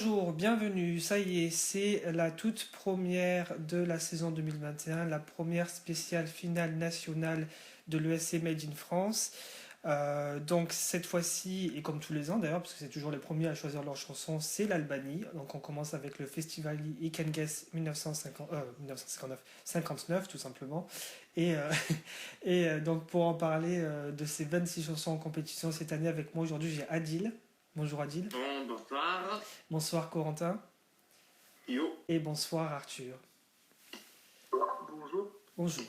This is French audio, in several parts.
Bonjour, bienvenue, ça y est, c'est la toute première de la saison 2021, la première spéciale finale nationale de l'ESC Made in France. Donc cette fois-ci, et comme tous les ans d'ailleurs, parce que c'est toujours les premiers à choisir leur chanson, c'est l'Albanie. Donc on commence avec le Festival Ikenges 59 tout simplement. Et, donc pour en parler de ces 26 chansons en compétition cette année avec moi aujourd'hui, j'ai Adil. Bonjour Adil. Bonsoir. Bonsoir Corentin. Yo. Et bonsoir Arthur. Bonjour. Bonjour.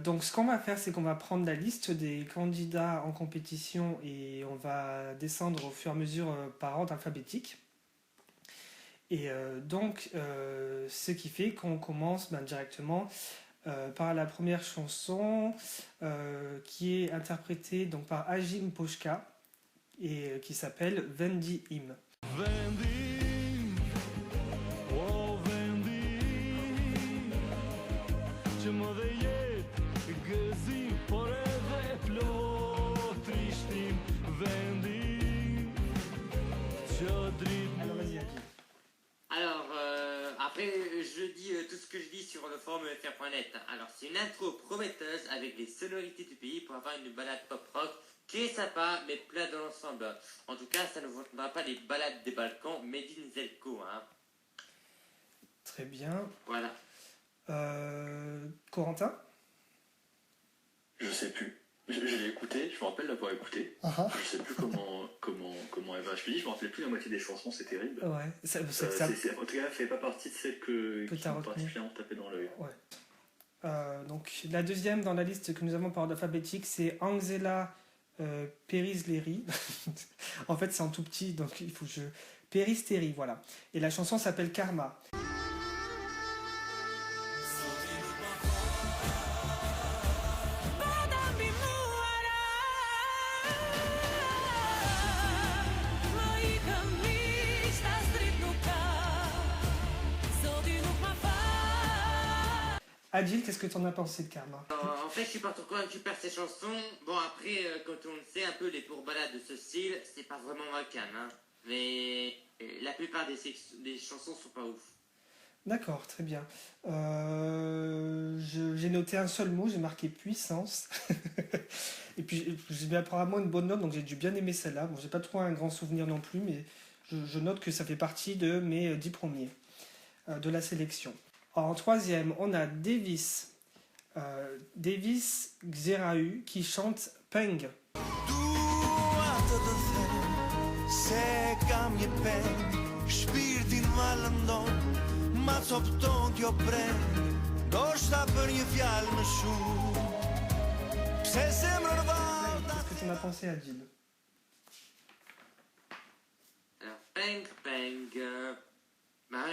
Donc ce qu'on va faire, c'est qu'on va prendre la liste des candidats en compétition et on va descendre au fur et à mesure par ordre alphabétique. Et ce qui fait qu'on commence directement par la première chanson qui est interprétée donc, par Agim Poshka et qui s'appelle Vendi Im. Alors, après, je dis tout ce que je dis sur le forum fr.net. Alors, c'est une intro prometteuse avec les sonorités du pays pour avoir une balade pop-rock qui est sympa, mais plein dans l'ensemble. En tout cas, ça ne vous montrera pas les balades des Balkans, made in Zelko. Hein. Très bien. Voilà. Corentin ? Je sais plus. Je l'ai écouté, je me rappelle l'avoir écouté. Je sais plus comment elle va. Je me rappelais plus la moitié des chansons, c'est terrible. Ouais. En tout cas, elle fait pas partie de celles qui m'ont particulièrement tapé dans l'œil. Ouais. Donc la deuxième dans la liste que nous avons par ordre alphabétique, c'est Angela Perisleri. En fait, c'est en tout petit, donc il faut que je... Peristeri, voilà. Et la chanson s'appelle Karma. Adil, qu'est-ce que tu en as pensé de Karma? En fait, je suis pas trop convaincu par ces chansons. Bon, après, quand on le sait, un peu les pourbalades de ce style, c'est pas vraiment ma came. Hein. Mais la plupart des chansons sont pas ouf. D'accord, très bien. J'ai noté un seul mot, j'ai marqué puissance. Et puis j'ai mis apparemment une bonne note, donc j'ai dû bien aimer celle-là. Bon, j'ai pas trop un grand souvenir non plus, mais je note que ça fait partie de mes 10 premiers de la sélection. En troisième, on a Davis Xerahu qui chante Peng. Qu'est-ce que tu en as pensé, Adil? Alors, Peng,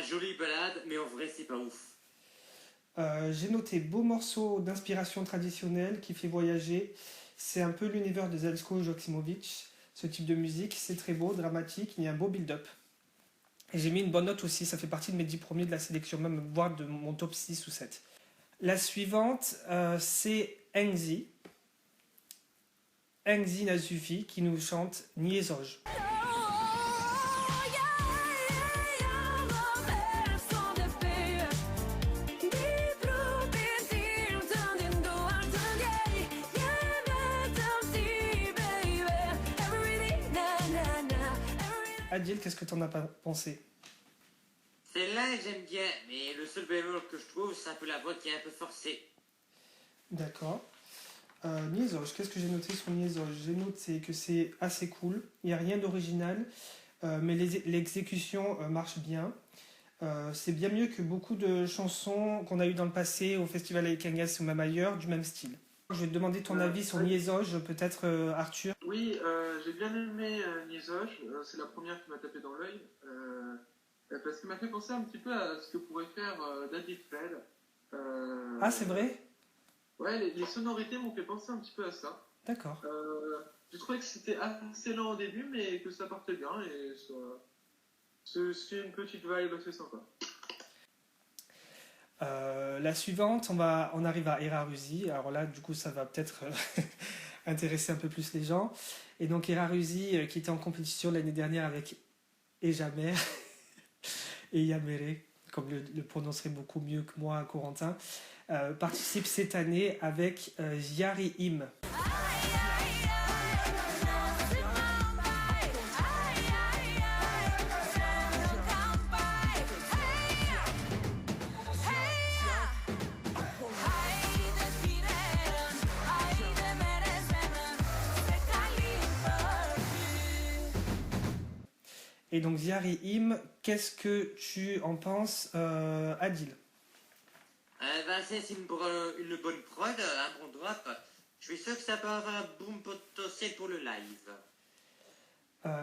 jolie balade, mais en vrai, c'est pas ouf. J'ai noté beau morceau d'inspiration traditionnelle qui fait voyager. C'est un peu l'univers de Zelko Joksimovic. Ce type de musique, c'est très beau, dramatique, il y a un beau build-up. Et j'ai mis une bonne note aussi, ça fait partie de mes 10 premiers de la sélection, même voire de mon top 6 ou 7. La suivante, c'est Engzi Nasufi qui nous chante Niezoj. Adil, qu'est-ce que tu en as pensé? Celle-là, j'aime bien, mais le seul bémol que je trouve, c'est un peu la voix qui est un peu forcée. D'accord. Niezoj, qu'est-ce que j'ai noté sur Niezoj? J'ai noté que c'est assez cool, il n'y a rien d'original, mais l'exécution marche bien. C'est bien mieux que beaucoup de chansons qu'on a eues dans le passé au Festival Ikenges ou même ailleurs, du même style. Je vais te demander ton avis sur Niezoj, peut-être Arthur. Oui, j'ai bien aimé Niezoj, c'est la première qui m'a tapé dans l'œil, parce qu'elle m'a fait penser un petit peu à ce que pourrait faire David Fred. Ah, c'est vrai? Ouais, les sonorités m'ont fait penser un petit peu à ça. D'accord. J'ai trouvé que c'était assez lent au début, mais que ça partait bien, et c'est une petite vibe assez sympa. La suivante, on arrive à Eraruzi. Alors là, du coup, ça va peut-être intéresser un peu plus les gens. Et donc Eraruzi, qui était en compétition l'année dernière avec Ejamer, et Yamere, comme le prononcerait beaucoup mieux que moi, Corentin, participe cette année avec Yari Im. Et donc Yari Im, qu'est-ce que tu en penses, Adil? C'est une bonne prod, un bon drop. Je suis sûr que ça peut avoir un boom potentiel pour le live.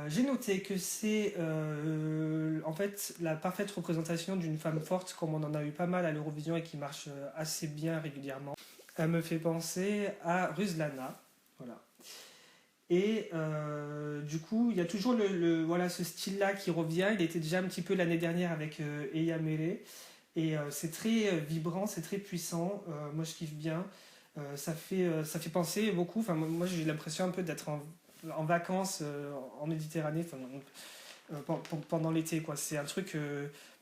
J'ai noté que c'est en fait la parfaite représentation d'une femme forte, comme on en a eu pas mal à l'Eurovision et qui marche assez bien régulièrement. Elle me fait penser à Ruslana, voilà. Et du coup, il y a toujours voilà, ce style-là qui revient. Il était déjà un petit peu l'année dernière avec Eya Mere. Et c'est très vibrant, c'est très puissant. Moi, je kiffe bien. Ça fait penser beaucoup. Enfin, moi, j'ai l'impression un peu d'être en vacances en Méditerranée pendant l'été, quoi. C'est un truc,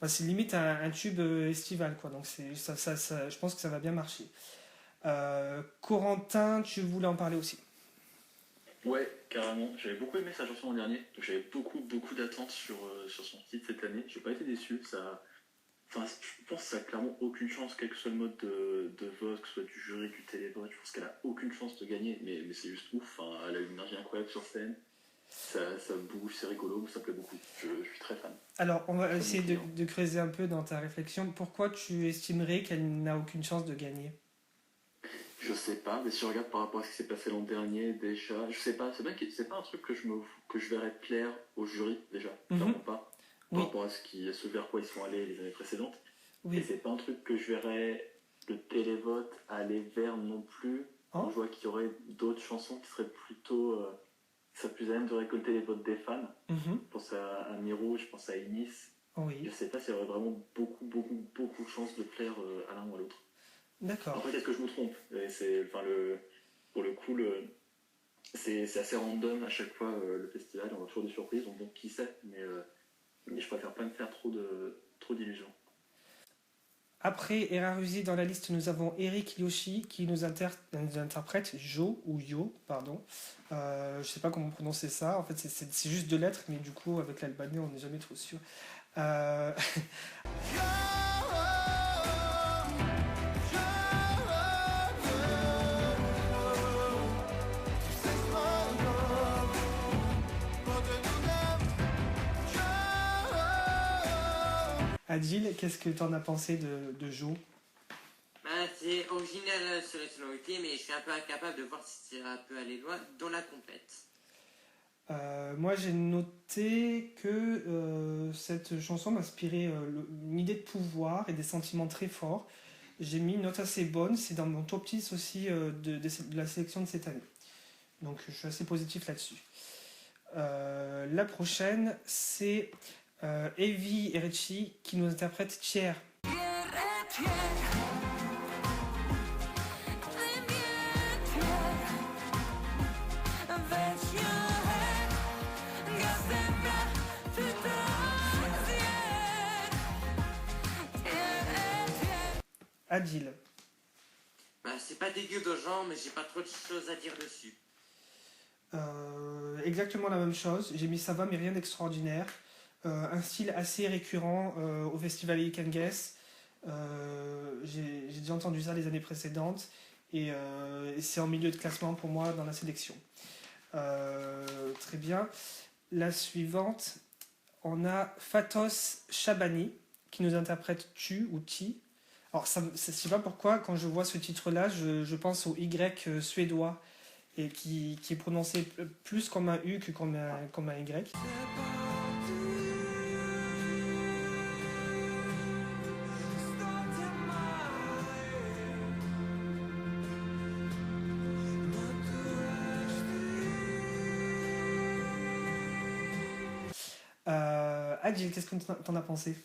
c'est limite un tube estival, quoi. Donc je pense que ça va bien marcher. Corentin, tu voulais en parler aussi? Ouais, carrément. J'avais beaucoup aimé sa chanson l'an dernier, donc j'avais beaucoup d'attentes sur son titre cette année. J'ai pas été déçu. Enfin, je pense que ça a clairement aucune chance, quel que soit le mode de vote, que ce soit du jury, du télévote. Je pense qu'elle a aucune chance de gagner, mais c'est juste ouf. Enfin, elle a une énergie incroyable sur scène. Ça bouge, c'est rigolo, ça me plaît beaucoup. Je suis très fan. Alors, on va essayer de creuser un peu dans ta réflexion. Pourquoi tu estimerais qu'elle n'a aucune chance de gagner? Je sais pas, mais si je regarde par rapport à ce qui s'est passé l'an dernier, déjà, je sais pas, c'est pas un truc que je verrais plaire au jury, déjà, clairement pas, par rapport à ce vers quoi ils sont allés les années précédentes. Oui. Et c'est pas un truc que je verrais le télévote aller vers non plus. Je vois qu'il y aurait d'autres chansons qui seraient plutôt, plus à même de récolter les votes des fans. Je pense à Miro, je pense à Inis. Oui. Je sais pas s'il y aurait vraiment beaucoup de chances de plaire à l'un ou à l'autre. D'accord. Après, est-ce que je me trompe? Pour le coup, c'est assez random à chaque fois le festival, on a toujours des surprises, donc qui sait, mais je préfère pas me faire trop d'illusions. Après Eraruzi, dans la liste, nous avons Eric Yoshi qui nous interprète Jo ou Yo, pardon. Je sais pas comment prononcer ça, en fait c'est juste deux lettres, mais du coup avec l'albanais on n'est jamais trop sûr. Adil, qu'est-ce que tu en as pensé de Jo? C'est original sur les sonorités, mais je suis un peu incapable de voir si ça peut aller loin dans la complète. Moi j'ai noté que cette chanson m'inspirait une idée de pouvoir et des sentiments très forts. J'ai mis une note assez bonne, c'est dans mon top 10 aussi de la sélection de cette année. Donc je suis assez positif là-dessus. La prochaine, c'est Evi Erechi qui nous interprète Tier. Adil. C'est pas dégueu de genre, mais j'ai pas trop de choses à dire dessus. Exactement la même chose. J'ai mis ça va, mais rien d'extraordinaire. Un style assez récurrent au festival You Can Guess. J'ai déjà entendu ça les années précédentes et c'est en milieu de classement pour moi dans la sélection. Très bien. La suivante, on a Fatos Shabani qui nous interprète Tu ou Ti. Alors, je sais pas pourquoi, quand je vois ce titre-là, je pense au Y suédois et qui est prononcé plus comme un U que comme un Y. Adil, qu'est-ce que t'en as pensé?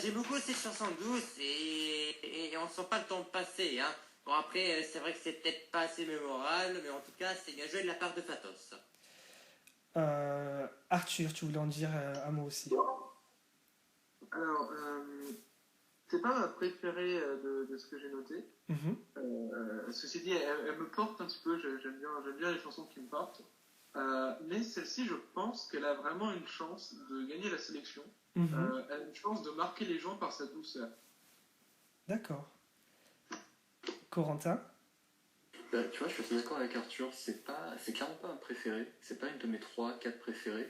J'aime beaucoup cette chanson douce et on sent pas le temps passer. Hein. Bon après, c'est vrai que c'est peut-être pas assez mémorable, mais en tout cas, c'est bien joué de la part de Fatos. Arthur, tu voulais en dire un mot aussi? Alors, c'est pas ma préférée de ce que j'ai noté. Ceci dit, elle me porte un petit peu. J'aime bien les chansons qui me portent. Mais celle-ci, je pense qu'elle a vraiment une chance de gagner la sélection. Elle a une chance de marquer les gens par sa douceur. D'accord. Corentin? Tu vois, je suis assez d'accord avec Arthur. C'est clairement pas un préféré. C'est pas une de mes 3-4 préférés.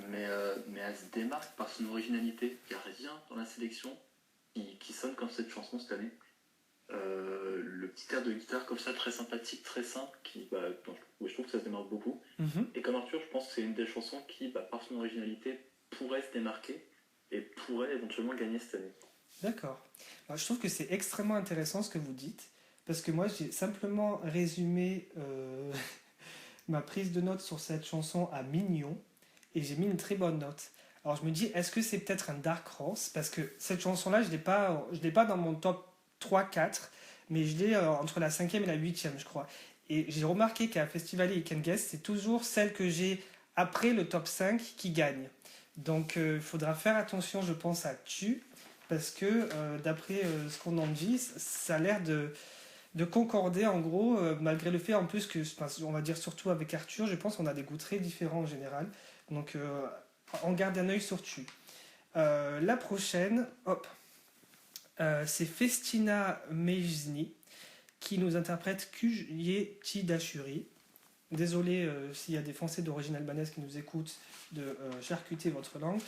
Mais elle se démarque par son originalité. Il n'y a rien dans la sélection qui sonne comme cette chanson cette année. Le petit air de guitare comme ça, très sympathique, très simple, je trouve que ça se démarque beaucoup. Et comme Arthur, je pense que c'est une des chansons qui, par son originalité, pourrait se démarquer et pourrait éventuellement gagner cette année. D'accord. Alors, je trouve que c'est extrêmement intéressant ce que vous dites, parce que moi j'ai simplement résumé ma prise de notes sur cette chanson à mignon, et j'ai mis une très bonne note. Alors je me dis, est-ce que c'est peut-être un Dark Horse? Parce que cette chanson-là, je l'ai pas dans mon top 3-4, mais je l'ai entre la 5e et la 8e, je crois. Et j'ai remarqué qu'à Festival et Can Guess, c'est toujours celle que j'ai après le top 5 qui gagne. Donc il faudra faire attention, je pense, à Tu, parce que d'après ce qu'on en dit, ça a l'air de concorder en gros, malgré le fait en plus que, on va dire surtout avec Arthur, je pense qu'on a des goûts très différents en général. Donc on garde un œil sur Tu. La prochaine, c'est Festina Mejzni qui nous interprète Kujye Dashuri. Désolé s'il y a des Français d'origine albanaise qui nous écoutent de charcuter votre langue.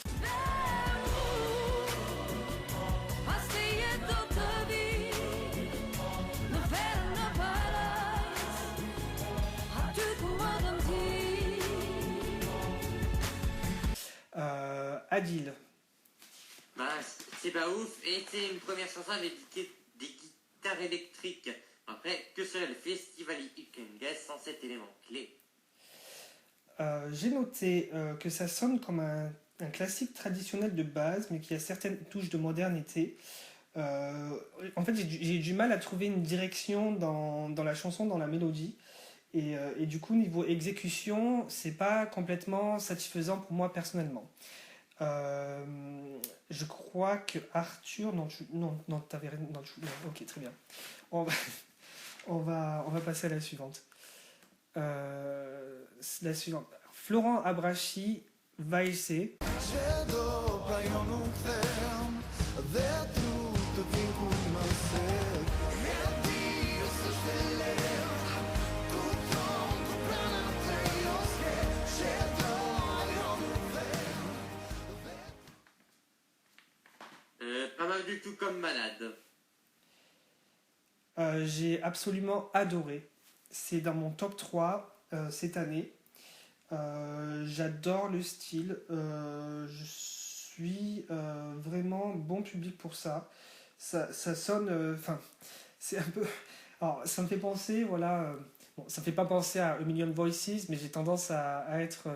Adil. C'est pas ouf, et c'est une première chanson avec des guitares électriques. Après, que serait le Festival You Can Guess sans cet élément clé? J'ai noté que ça sonne comme un classique traditionnel de base, mais qui a certaines touches de modernité. En fait, j'ai du mal à trouver une direction dans la chanson, dans la mélodie. Et du coup, niveau exécution, c'est pas complètement satisfaisant pour moi personnellement. Je crois que Arthur, t'avais rien. Non, ok, très bien. On va passer à la suivante. La suivante. Florent Abrachi, Vaise. Pas mal du tout comme Malade. J'ai absolument adoré. C'est dans mon top 3 cette année. J'adore le style. Je suis vraiment bon public pour ça. Ça sonne... c'est un peu... Alors, ça me fait penser, voilà... ça me fait pas penser à A Million Voices, mais j'ai tendance à être...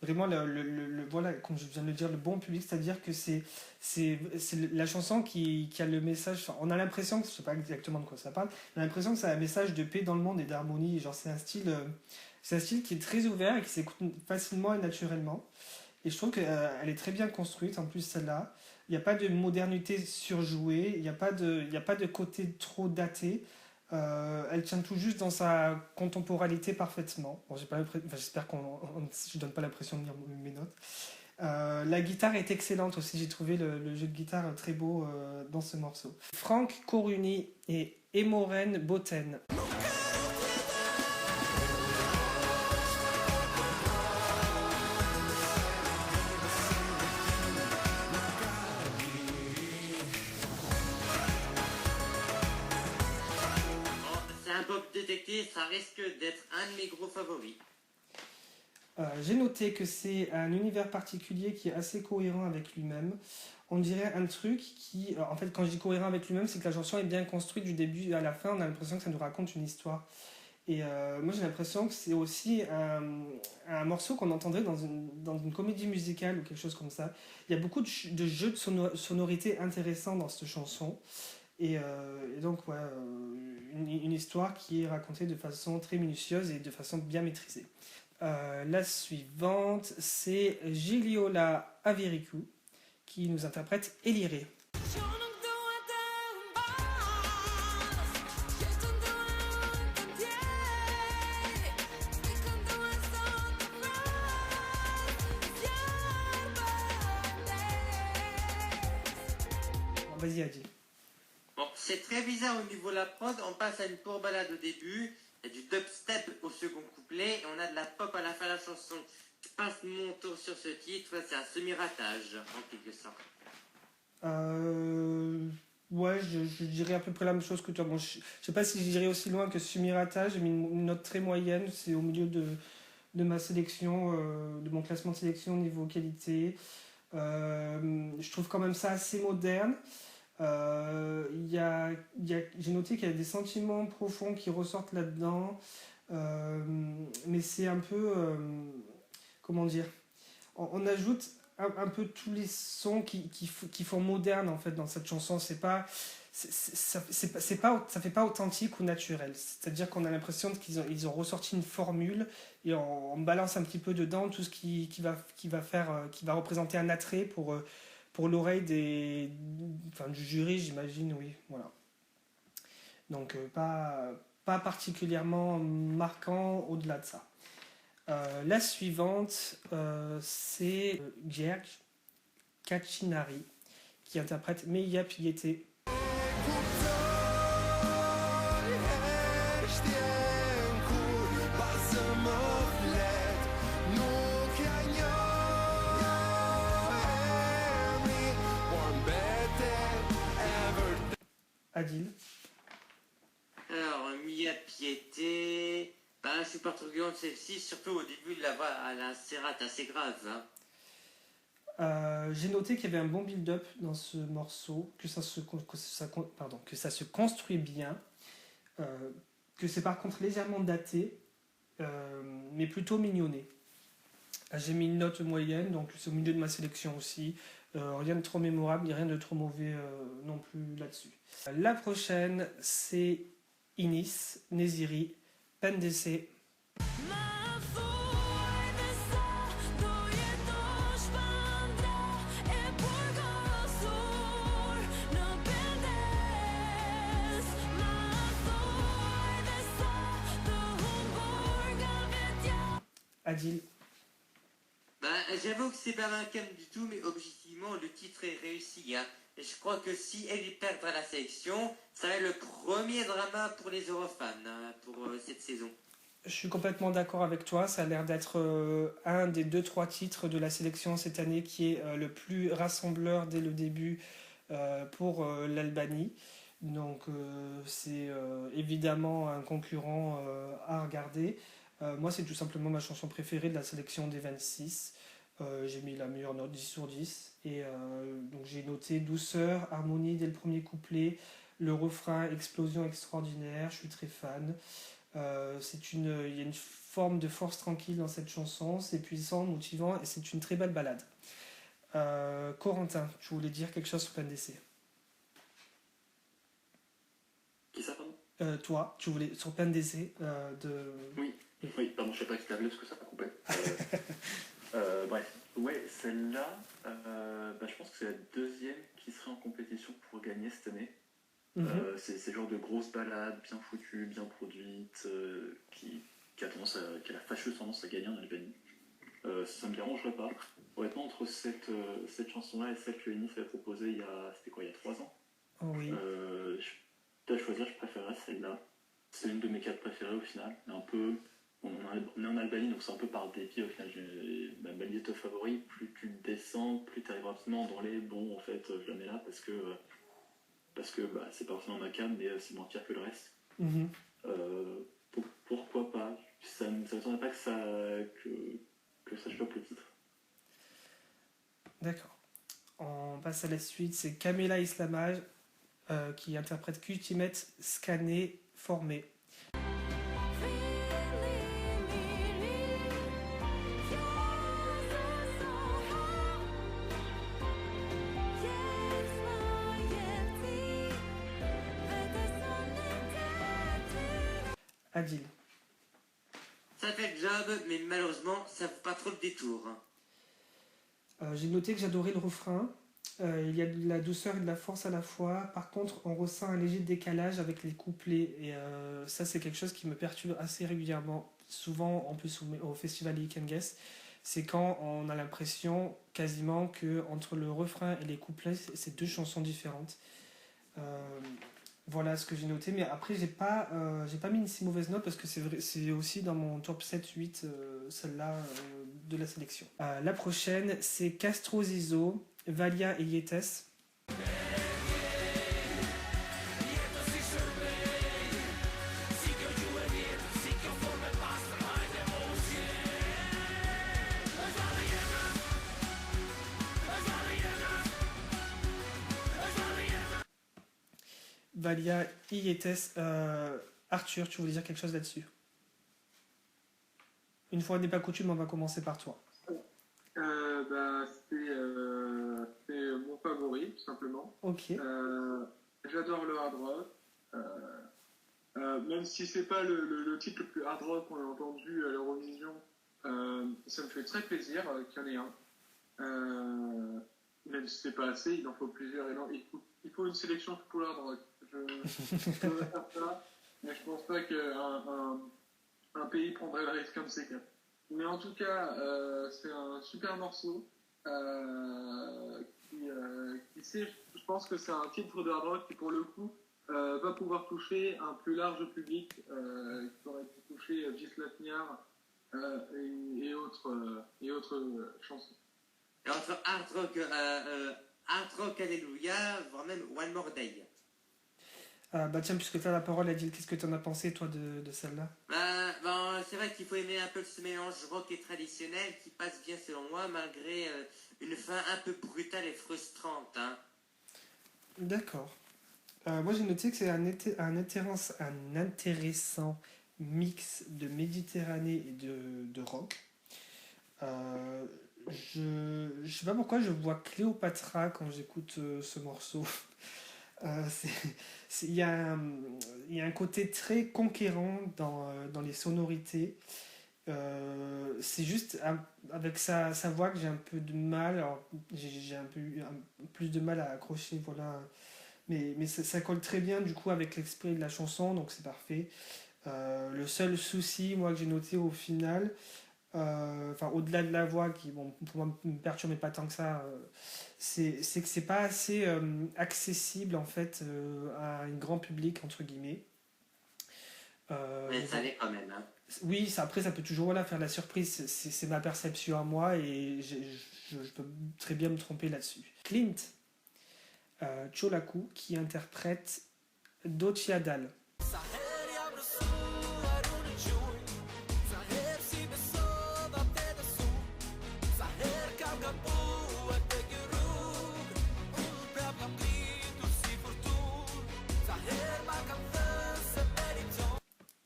vraiment voilà, comme je viens de le dire, le bon public, c'est-à-dire que c'est la chanson qui a le message, on a l'impression que, je sais pas exactement de quoi ça parle, on a l'impression que c'est un message de paix dans le monde et d'harmonie, genre c'est un style qui est très ouvert et qui s'écoute facilement et naturellement, et je trouve qu'elle est très bien construite, en plus celle-là, il n'y a pas de modernité surjouée, il n'y a pas de côté trop daté. Elle tient tout juste dans sa contemporalité parfaitement. Bon, j'espère que je donne pas l'impression de lire mes notes. La guitare est excellente aussi. J'ai trouvé le jeu de guitare très beau dans ce morceau. Franck Coruni et Emoren Boten. Détective, ça risque d'être un de mes gros favoris. J'ai noté que c'est un univers particulier qui est assez cohérent avec lui-même. On dirait un truc qui... en fait, quand je dis cohérent avec lui-même, c'est que la chanson est bien construite du début à la fin. On a l'impression que ça nous raconte une histoire. Et moi, j'ai l'impression que c'est aussi un morceau qu'on entendrait dans une comédie musicale ou quelque chose comme ça. Il y a beaucoup de jeux de sonorité intéressants dans cette chanson. Et donc, ouais, une histoire qui est racontée de façon très minutieuse et de façon bien maîtrisée. La suivante, c'est Gigliola Aviriku, qui nous interprète Eliré. Vas-y, Adil. Bon, c'est très bizarre au niveau de la prod. On passe à une pour balade au début, il y a du dubstep au second couplet, et on a de la pop à la fin de la chanson. Je passe mon tour sur ce titre, c'est un semi-ratage, en quelque sorte. Ouais, je dirais à peu près la même chose que toi. Bon, je sais pas si je dirais aussi loin que semi-ratage, j'ai mis une note très moyenne, c'est au milieu de ma sélection, de mon classement de sélection niveau qualité. Je trouve quand même ça assez moderne. J'ai noté qu'il y a des sentiments profonds qui ressortent là-dedans, mais c'est un peu, comment dire, on ajoute un peu tous les sons qui font moderne en fait dans cette chanson. Ça fait pas authentique ou naturel. C'est-à-dire qu'on a l'impression qu'ils ont ressorti une formule et on balance un petit peu dedans tout ce qui va représenter un attrait pour l'oreille du jury, j'imagine, oui, voilà. Donc pas particulièrement marquant au-delà de ça. La suivante, c'est Gjerg Kachinari qui interprète Meia Piété. Adil. Alors, Mia Piété, je suis pas trop client de celle-ci, surtout au début de la voix à la serrate assez grave. Hein. J'ai noté qu'il y avait un bon build-up dans ce morceau, que ça se construit bien, que c'est par contre légèrement daté, mais plutôt mignonné. J'ai mis une note moyenne, donc c'est au milieu de ma sélection aussi. Rien de trop mémorable, ni rien de trop mauvais non plus là-dessus. La prochaine, c'est Inis, Neziri, Pendese. Adil. J'avoue que c'est pas un calme du tout, mais objectivement, le titre est réussi. Hein. Et je crois que si elle perdra la sélection, ça va être le premier drama pour les Eurofans pour cette saison. Je suis complètement d'accord avec toi. Ça a l'air d'être un des 2-3 titres de la sélection cette année qui est le plus rassembleur dès le début pour l'Albanie. Donc c'est évidemment un concurrent à regarder. Moi, c'est tout simplement ma chanson préférée de la sélection des 26. J'ai mis la meilleure note, 10 sur 10. Et donc j'ai noté douceur, harmonie dès le premier couplet, le refrain, explosion extraordinaire, je suis très fan. Il y a une forme de force tranquille dans cette chanson, c'est puissant, motivant et c'est une très belle balade. Corentin, tu voulais dire quelque chose sur Pendese? Qui ça, pardon? Toi, tu voulais sur Pendese de... Oui, pardon, je sais pas qui t'avait parce que ça m'a coupé. Bref, ouais, celle-là, je pense que c'est la deuxième qui serait en compétition pour gagner cette année. C'est le genre de grosse balade, bien foutue, bien produite, qui a la fâcheuse tendance à gagner en Albanie. Ça me dérangerait pas. Honnêtement, entre cette chanson-là et celle que Inis avait proposée il y a 3 ans. Oui. À choisir, je préférerais celle-là. C'est une de mes 4 préférées au final. On est en Albanie, donc c'est un peu par dépit au final. Ma liste de favoris, plus tu descends, plus tu arrives rapidement dans les bons. En fait, je la mets là parce que c'est pas forcément ma cam, mais c'est moins pire que le reste. Pourquoi pas? Ça ne m'étonnerait pas que ça chope le titre. D'accord. On passe à la suite, c'est Camila Islamaj qui interprète Ultimate Scanné Formé. Adil. Ça fait le job, mais malheureusement, ça ne fait pas trop le détour. J'ai noté que j'adorais le refrain. Il y a de la douceur et de la force à la fois. Par contre, on ressent un léger décalage avec les couplets. Et ça, c'est quelque chose qui me perturbe assez régulièrement. Souvent, en plus, au festival You Can Guess, c'est quand on a l'impression quasiment que entre le refrain et les couplets, c'est deux chansons différentes. Voilà ce que j'ai noté. Mais après, j'ai pas mis une si mauvaise note parce que c'est aussi dans mon top 7-8, celle-là de la sélection. La prochaine, c'est Castro Zizo, Valia et Yetes. Valia et Yetes. Arthur, tu voulais dire quelque chose là-dessus? Une fois n'est pas coutume, on va commencer par toi. C'est mon favori, tout simplement. Ok. J'adore le hard rock. Même si c'est pas le titre le plus hard rock qu'on a entendu à l'Eurovision, ça me fait très plaisir qu'il y en ait un. Même si c'est pas assez, il en faut plusieurs. Et non, il faut une sélection pour le hard rock. Je veux faire ça, mais je pense pas qu'un pays prendrait le risque comme c'est cas. Mais en tout cas, c'est un super morceau qui sait, je pense que c'est un titre de hard rock qui, pour le coup, va pouvoir toucher un plus large public qui aurait pu toucher Gislav Niar et autres chansons. Et entre Hard Rock Alléluia, voire même One More Day. Tiens, puisque tu as la parole, Adil, qu'est-ce que tu en as pensé, toi, de celle-là? C'est vrai qu'il faut aimer un peu ce mélange rock et traditionnel qui passe bien selon moi, malgré une fin un peu brutale et frustrante. Hein. D'accord. Moi, j'ai noté que c'est un intéressant mix de Méditerranée et de rock. Je sais pas pourquoi je vois Cléopatra quand j'écoute ce morceau. Il y a un côté très conquérant dans les sonorités. C'est juste avec sa voix que j'ai un peu de mal. Alors, j'ai un peu plus de mal à accrocher, voilà. Mais ça colle très bien du coup avec l'esprit de la chanson, donc c'est parfait. Le seul souci, moi, que j'ai noté au final, au-delà de la voix qui, bon, pour moi, me perturbe pas tant que ça, c'est que c'est pas assez accessible en fait à un grand public entre guillemets. Mais ça l'est quand même. Hein. Oui, après ça peut toujours faire la surprise, c'est ma perception à moi et je peux très bien me tromper là-dessus. Clint Cholaku qui interprète Dotia Dal.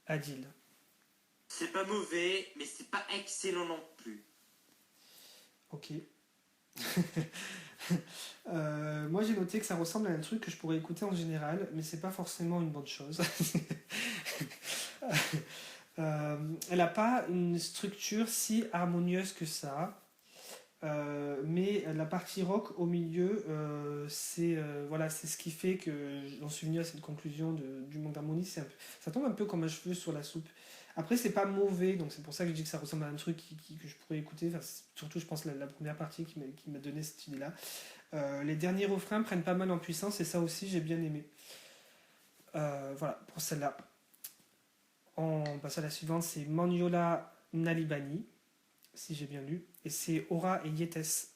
Adil. C'est pas mauvais, mais c'est pas excellent non plus. Ok. Moi j'ai noté que ça ressemble à un truc que je pourrais écouter en général, mais c'est pas forcément une bonne chose. Elle n'a pas une structure si harmonieuse que ça, mais la partie rock au milieu, c'est ce qui fait que j'en suis venu à cette conclusion du manque d'harmonie. Ça tombe un peu comme un cheveu sur la soupe. Après, c'est pas mauvais, donc c'est pour ça que je dis que ça ressemble à un truc que je pourrais écouter. Surtout, je pense, la première partie qui m'a donné cette idée-là. Les derniers refrains prennent pas mal en puissance, et ça aussi, j'ai bien aimé. Voilà, pour celle-là. On passe à la suivante, c'est Maniola Nalibani, si j'ai bien lu, et c'est Aura et Yetes.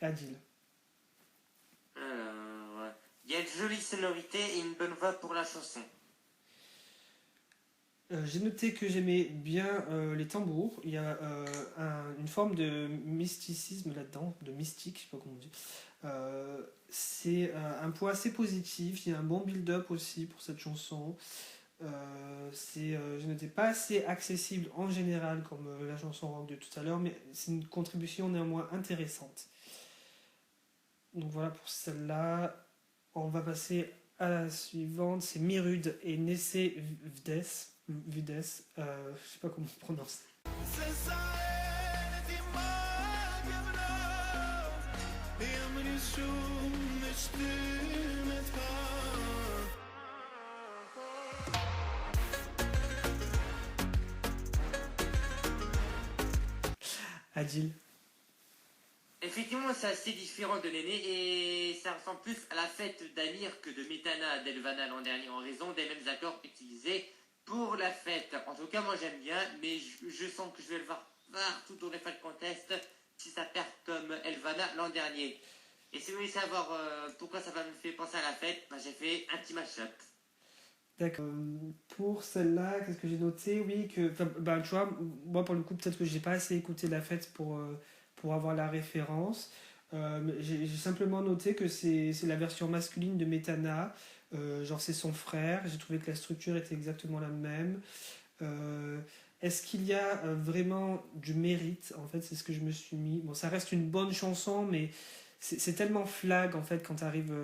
Adil. Alors, il y a une jolie sonorité et une bonne voix pour la chanson. J'ai noté que j'aimais bien les tambours. Il y a une forme de mysticisme là-dedans, de mystique, je sais pas comment on dit. C'est un poids assez positif. Il y a un bon build-up aussi pour cette chanson. Je n'étais pas assez accessible en général comme la chanson rock de tout à l'heure, mais c'est une contribution néanmoins intéressante. Donc voilà pour celle-là. On va passer à la suivante. C'est Mirude et Nessé Vdes. Je sais pas comment on prononce. Adil. Effectivement, c'est assez différent de l'aîné et ça ressemble plus à la fête d'Amir que de Métana d'Elvana l'an dernier en raison des mêmes accords utilisés pour la fête. En tout cas, moi j'aime bien, mais je sens que je vais le voir partout dans les Fight Contest si ça perd comme Elvana l'an dernier. Et si vous voulez savoir pourquoi ça va me faire penser à la fête, bah, j'ai fait un petit mashup. D'accord. Pour celle-là, qu'est-ce que j'ai noté? Oui, que, tu vois, moi pour le coup, peut-être que j'ai pas assez écouté la fête pour avoir la référence. J'ai simplement noté que c'est la version masculine de Métana. Genre, c'est son frère. J'ai trouvé que la structure était exactement la même. Est-ce qu'il y a vraiment du mérite? En fait, c'est ce que je me suis mis. Bon, ça reste une bonne chanson, mais c'est tellement flag en fait quand tu arrives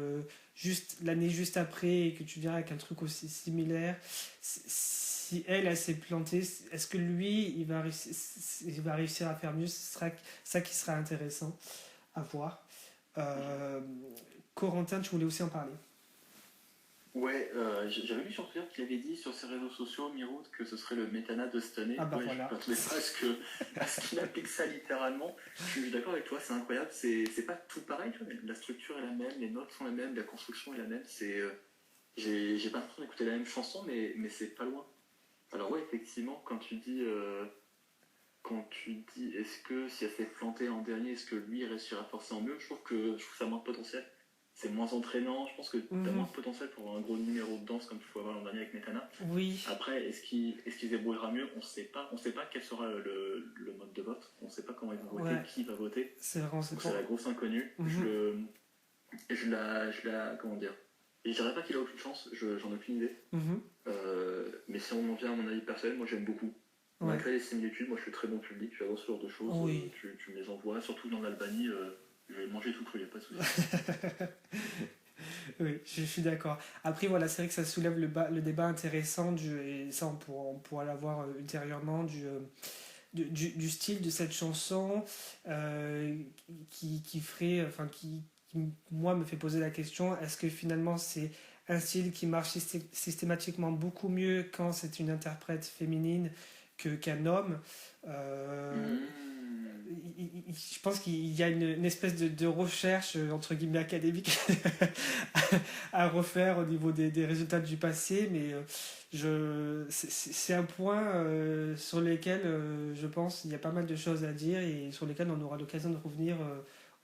juste l'année juste après et que tu viens avec un truc aussi similaire. Si elle s'est plantée, est-ce que lui il va réussir à faire mieux? Ce sera ça qui sera intéressant à voir. Corentin, tu voulais aussi en parler? Ouais, j'avais vu sur Twitter qu'il avait dit sur ses réseaux sociaux, Miroud, que ce serait le Métana de cette année. Ah bah ouais, voilà. Je ne m'attendais pas à ce qu'il applique ça littéralement. Je suis d'accord avec toi, c'est incroyable. C'est pas tout pareil, tu vois, mais la structure est la même, les notes sont les mêmes, la construction est la même. J'ai pas l'impression d'écouter la même chanson, mais c'est pas loin. Alors ouais, effectivement, quand tu dis est-ce que si elle s'est plantée en dernier, est-ce que lui réussira à forcer en mieux, je trouve que ça manque de potentiel. C'est moins entraînant, je pense que tu as moins de potentiel pour avoir un gros numéro de danse comme tu pouvais avoir l'an dernier avec Métana. Oui. Après, est-ce qu'il se débrouillera mieux? On sait pas quel sera le mode de vote, on sait pas comment ils vont voter, qui va voter. C'est vraiment c'est la grosse inconnue. Je la comment dire, et je dirais pas qu'il a aucune chance, j'en ai aucune idée. Mais si on en vient à mon avis personnel, moi j'aime beaucoup. Malgré les similitudes, moi je suis très bon public, j'adore ce genre de choses. Tu me les envoies, surtout dans l'Albanie. Je vais manger tout cru, il n'y a pas de souci. Oui, je suis d'accord. Après, voilà, c'est vrai que ça soulève le débat intéressant, et ça on pourra l'avoir ultérieurement, du style de cette chanson qui ferait, qui, moi, me fait poser la question, est-ce que finalement c'est un style qui marche systématiquement beaucoup mieux quand c'est une interprète féminine qu'un homme? Je pense qu'il y a une espèce de recherche entre guillemets académique à refaire au niveau des résultats du passé, mais c'est un point sur lequel je pense il y a pas mal de choses à dire et sur lesquelles on aura l'occasion de revenir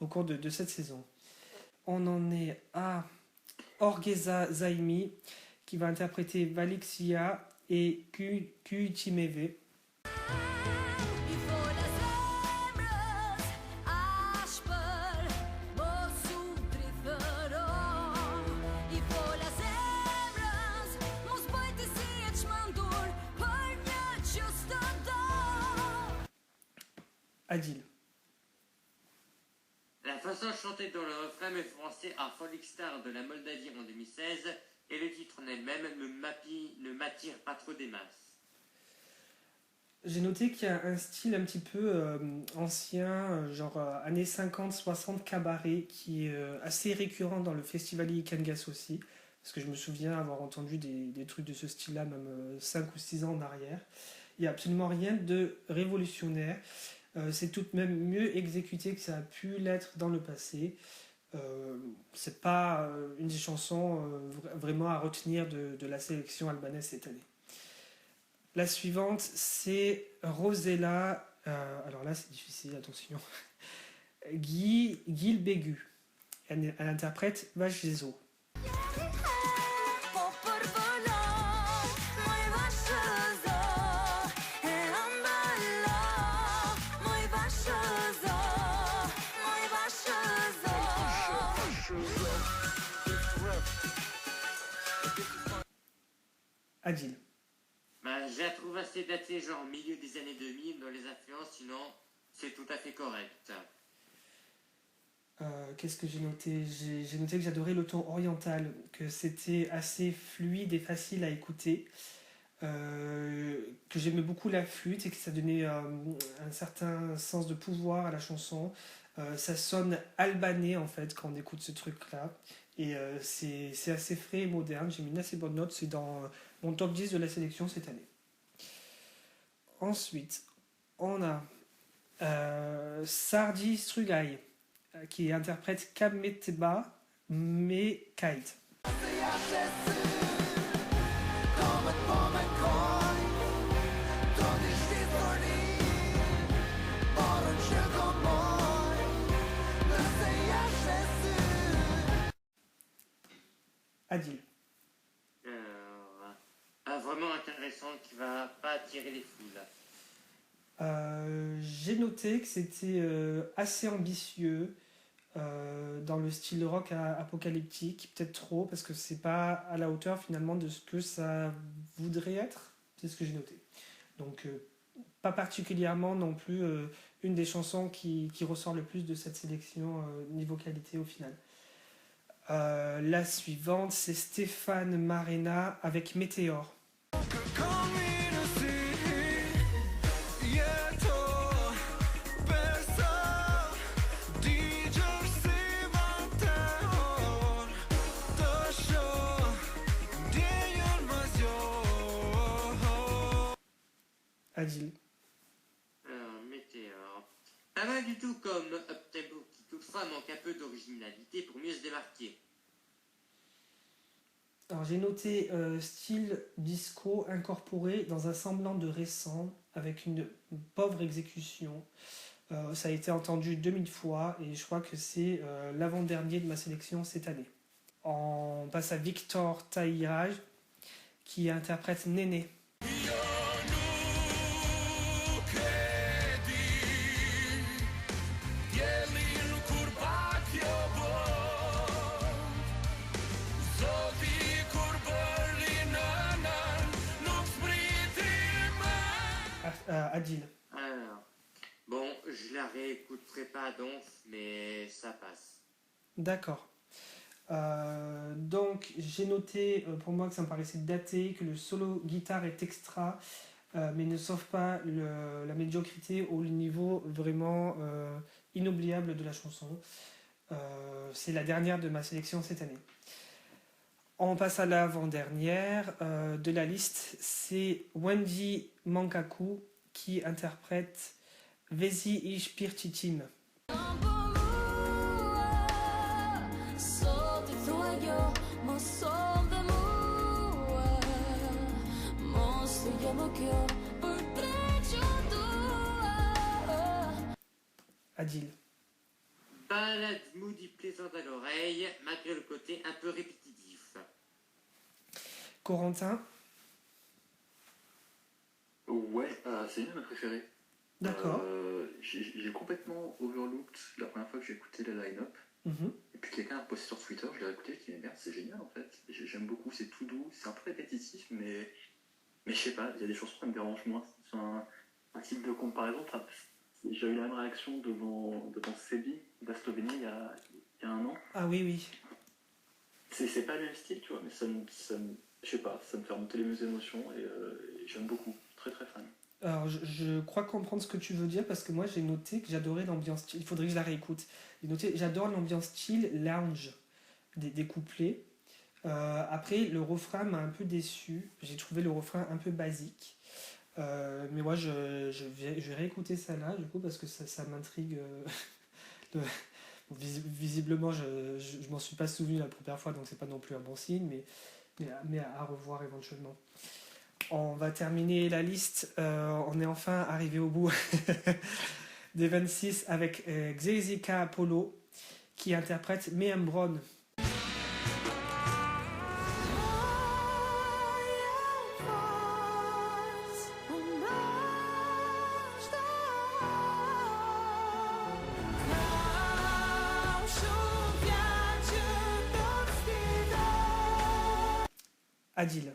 au cours de cette saison. On en est à Orgeza Zaimi qui va interpréter Valixia et Kuitimeve. Adil. La façon chantée dans le refrain me fait penser à Falling Star de la Moldavie en 2016 et le titre en elle-même ne m'attire pas trop des masses. J'ai noté qu'il y a un style un petit peu ancien, genre années 50-60 cabaret, qui est assez récurrent dans le festival Ikangas aussi, parce que je me souviens avoir entendu des trucs de ce style-là, même 5 ou 6 ans en arrière. Il n'y a absolument rien de révolutionnaire. C'est tout de même mieux exécuté que ça a pu l'être dans le passé. C'est pas une des chansons vraiment à retenir de la sélection albanaise cette année. La suivante, c'est Rosella. Alors là, c'est difficile, attention. Gil Bégu. Elle interprète Vachezo. Adil. Je la trouve assez datée, genre au milieu des années 2000 dans les influences, sinon c'est tout à fait correct. Qu'est-ce que j'ai noté? J'ai noté que j'adorais le ton oriental, que c'était assez fluide et facile à écouter, que j'aimais beaucoup la flûte et que ça donnait un certain sens de pouvoir à la chanson. Ça sonne albanais en fait quand on écoute ce truc-là. Et c'est assez frais et moderne. J'ai mis une assez bonne note. C'est dans mon top 10 de la sélection cette année. Ensuite, on a Sardi Strugai qui interprète Kameteba Mekait. Adil. Vraiment intéressant, qui va pas attirer les foules. J'ai noté que c'était assez ambitieux dans le style rock apocalyptique, peut-être trop, parce que c'est pas à la hauteur finalement de ce que ça voudrait être. C'est ce que j'ai noté. Donc, pas particulièrement non plus une des chansons qui ressort le plus de cette sélection niveau qualité au final. La suivante, c'est Stéphane Marena avec Météor. Adil. Météor. Pas mal du tout comme Uptempo, qui toutefois manque un peu d'originalité pour mieux se démarquer. Alors j'ai noté style disco incorporé dans un semblant de récent avec une pauvre exécution. Ça a été entendu 2000 fois et je crois que c'est l'avant-dernier de ma sélection cette année. On passe à Victor Taïraj qui interprète Néné. Adil. Alors, bon, je la réécouterai pas donc, mais ça passe. D'accord. Donc j'ai noté pour moi que ça me paraissait daté, que le solo guitare est extra, mais ne sauve pas la médiocrité au niveau vraiment inoubliable de la chanson. C'est la dernière de ma sélection cette année. On passe à l'avant-dernière de la liste, c'est Wendy Mankaku qui interprète Vezi ich Pirtitim. Adil. Balade moody plaisante à l'oreille, malgré le côté un peu répétitif. Corentin. Ouais, c'est une de mes préférées. D'accord. J'ai complètement overlooked la première fois que j'ai écouté la line-up. Et puis quelqu'un a posté sur Twitter, je l'ai écouté, je me suis dit merde, c'est génial en fait. J'aime beaucoup, c'est tout doux, c'est un peu répétitif, mais je sais pas, il y a des chansons qui me dérangent moins. C'est un type de comparaison. J'ai eu la même réaction devant Sebi d'Astoveni il y a un an. Ah oui, oui. C'est pas le même style, tu vois, mais je sais pas, ça me fait remonter les mêmes émotions et j'aime beaucoup, très très fan. Alors, je crois comprendre ce que tu veux dire parce que moi j'ai noté que j'adorais l'ambiance chill. Il faudrait que je la réécoute. J'ai noté, j'adore l'ambiance chill, lounge des couplets. Après, le refrain m'a un peu déçu. J'ai trouvé le refrain un peu basique. Mais moi, je vais réécouter ça là, du coup, parce que ça m'intrigue. Visiblement, je m'en suis pas souvenu la première fois, donc c'est pas non plus un bon signe, mais à revoir éventuellement. On va terminer la liste. On est enfin arrivé au bout des 26 avec Xezika Apollo qui interprète Meembron. Adil.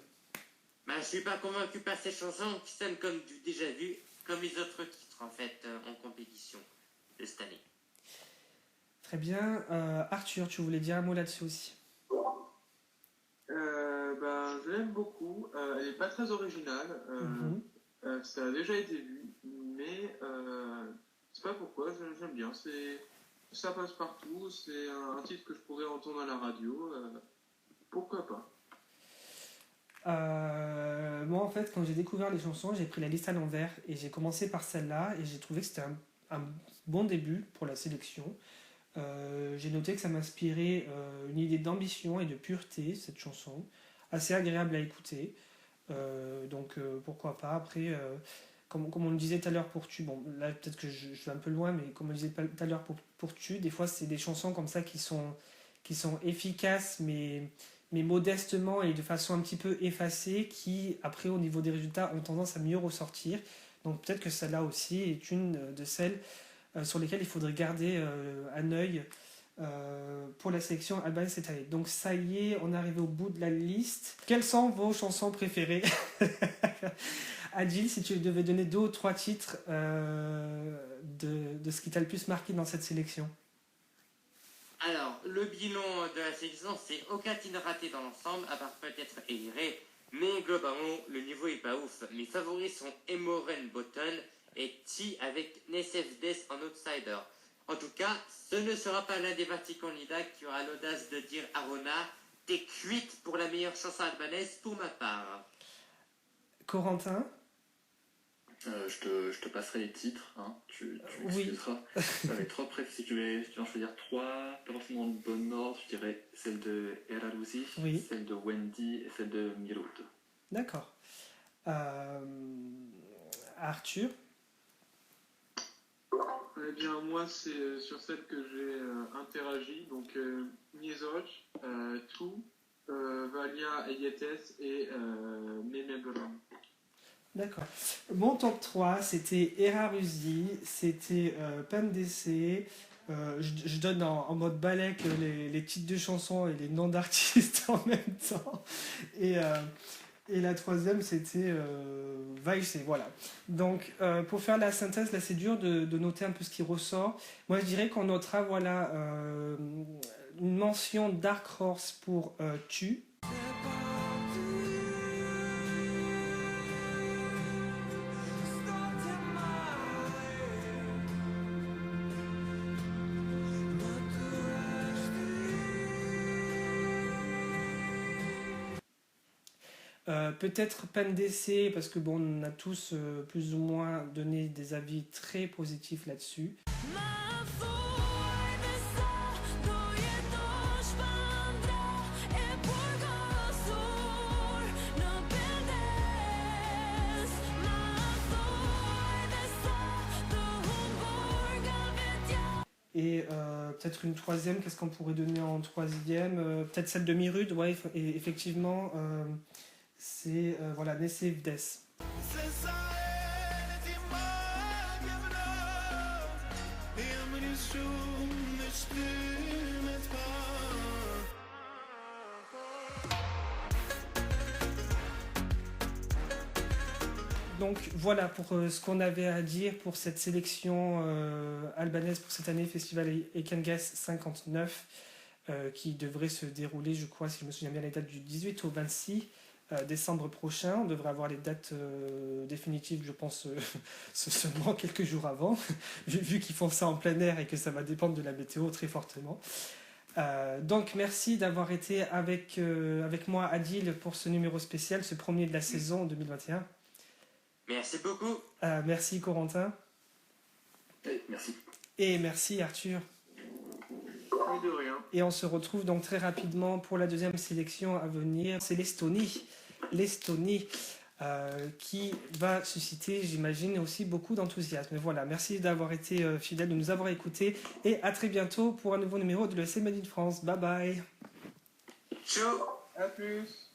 Je suis pas convaincu par ces chansons qui sonnent comme du déjà vu, comme les autres titres en fait en compétition de cette année. Très bien. Arthur, tu voulais dire un mot là-dessus aussi? Je l'aime beaucoup. Elle n'est pas très originale. Ça a déjà été vu, mais je sais pas pourquoi, j'aime bien. Ça passe partout. C'est un titre que je pourrais entendre à la radio. Pourquoi pas? Moi, en fait, quand j'ai découvert les chansons, j'ai pris la liste à l'envers et j'ai commencé par celle-là et j'ai trouvé que c'était un bon début pour la sélection. J'ai noté que ça m'inspirait une idée d'ambition et de pureté, cette chanson, assez agréable à écouter. Donc pourquoi pas. Après, comme on le disait tout à l'heure pour Tu, bon là peut-être que je vais un peu loin, mais comme on le disait tout à l'heure pour Tu, des fois c'est des chansons comme ça qui sont efficaces, mais modestement et de façon un petit peu effacée, qui après au niveau des résultats ont tendance à mieux ressortir. Donc peut-être que celle-là aussi est une de celles sur lesquelles il faudrait garder un œil pour la sélection albanais cette année. Donc ça y est, on est arrivé au bout de la liste. Quelles sont vos chansons préférées? Adil, si tu devais donner 2 ou 3 titres de ce qui t'a le plus marqué dans cette sélection. Alors, le bilan de la sélection, c'est aucun titre raté dans l'ensemble, à part peut-être Eliré, mais globalement, le niveau est pas ouf. Mes favoris sont Emoren Botton et T avec Nesef Des en outsider. En tout cas, ce ne sera pas l'un des 20 candidats qui aura l'audace de dire à Rona, t'es cuite pour la meilleure chanson albanaise pour ma part. Corentin? Je te passerai les titres, hein. Tu m'excuseras. Ça va être trop bref. Si tu veux en choisir 3, pas forcément de bon ordre, je dirais celle de Eraluzi, celle de Wendy et celle de Mirut. D'accord. Arthur? Eh bien, moi, c'est sur celle que j'ai interagi. Donc, Miezoj, Tu, Valia Eyetes et Memegolam. D'accord. Mon top 3, c'était Eraruzi, c'était PMDC. Je donne en mode balèque les titres de chansons et les noms d'artistes en même temps. Et la troisième, c'était Vice, voilà. Donc, pour faire la synthèse, là, c'est dur de noter un peu ce qui ressort. Moi, je dirais qu'on notera, voilà, une mention Dark Horse pour Tu. Peut-être PNDC, parce que bon, on a tous plus ou moins donné des avis très positifs là-dessus. Et peut-être une troisième, qu'est-ce qu'on pourrait donner en troisième? Peut-être celle de Mirud, ouais, et effectivement, c'est voilà, Nesef Des. Donc voilà pour ce qu'on avait à dire pour cette sélection albanaise pour cette année, Festival Ekenges 59, qui devrait se dérouler, je crois, si je me souviens bien, les dates du 18 au 26 décembre prochain. On devrait avoir les dates définitives, je pense, seulement quelques jours avant, vu qu'ils font ça en plein air et que ça va dépendre de la météo très fortement. Donc merci d'avoir été avec moi, Adil, pour ce numéro spécial, ce premier de la saison 2021. Merci beaucoup. Merci Corentin. Merci. Et merci Arthur. De rien. Et on se retrouve donc très rapidement pour la deuxième sélection à venir. C'est l'Estonie. L'Estonie qui va susciter, j'imagine, aussi beaucoup d'enthousiasme. Voilà, merci d'avoir été fidèle, de nous avoir écoutés. Et à très bientôt pour un nouveau numéro de l'ESC Made in France. Bye bye. Ciao. À plus.